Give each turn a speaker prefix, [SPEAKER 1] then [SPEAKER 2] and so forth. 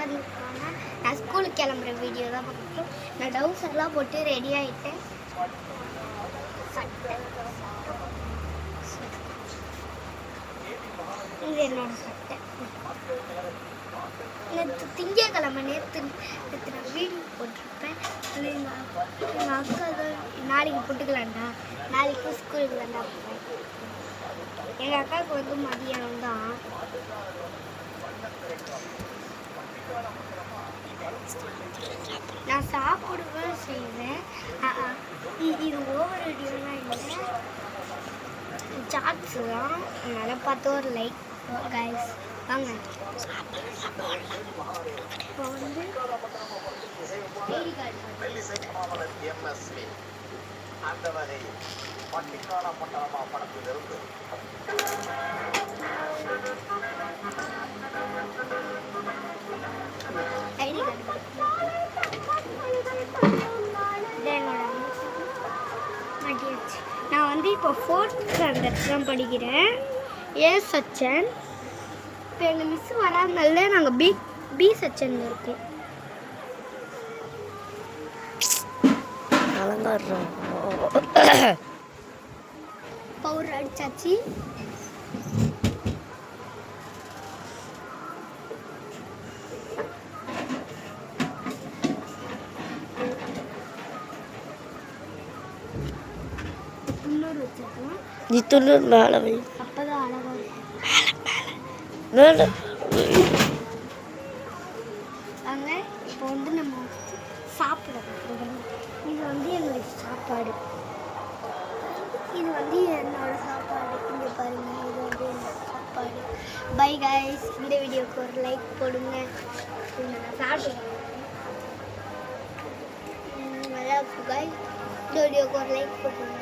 [SPEAKER 1] உட்காந்துருக்காங்க. நான் ஸ்கூலுக்கு கிளம்புற வீடியோ தான் பார்க்குறோம். நான் டவுஸ் எல்லாம் போட்டு ரெடி ஆகிட்டேன். இது என்னோட சட்டை. நேற்று திங்கக்கிழமை நேற்று நான் வீடியோ போட்டிருப்பேன். அது எங்கள் அக்கா தான் நாளைக்கு போட்டுக்கலாம்டா, நாளைக்கு ஸ்கூலுக்கு தான்டா போவேன். எங்கள் அக்காவுக்கு வந்து மதியானம் தான். நான் சாப்பிடுவேன் செய்வேன். இது ஓவர் வீடியோலாம் இல்லை, சாட்ஸ் தான். அதனால் பார்த்து ஒரு லைக் கைஸ் வாங்க. இப்போ வந்து
[SPEAKER 2] அந்த வகையில் பட்டிக்கான பட்டணமா படத்திலிருந்து
[SPEAKER 1] ஐடி கார்டு மாட்டியாச்சு. நான் வந்து இப்போ 4th ஸ்டாண்டர்ட் தான் படிக்கிறேன். செக்ஷன். இப்போ எங்கள் மிஸ் வராதனால நாங்கள் பி செக்ஷனில் இருக்கோம். பவுடர் அடிச்சாச்சு. துண்ணூறு வச்சிருக்கோம்.
[SPEAKER 3] நீ துண்ணூறு மேலே வை.
[SPEAKER 1] அப்போதான் அழகாக
[SPEAKER 3] மேலே
[SPEAKER 1] வாங்க. இப்போ வந்து நம்ம சாப்பிட போகிறோம். இது வந்து என்னுடைய சாப்பாடு. இது வந்து என்னோட சாப்பாடு. இங்கே பாருங்கள், இது வந்து என்னோட சாப்பாடு. Bye guys. இந்த வீடியோக்கு ஒரு லைக் போடுங்க. நான் சாப்பிடுவேன். நல்லா இருக்கு கைஸ். இந்த வீடியோக்கு ஒரு லைக் போட்டுருங்க.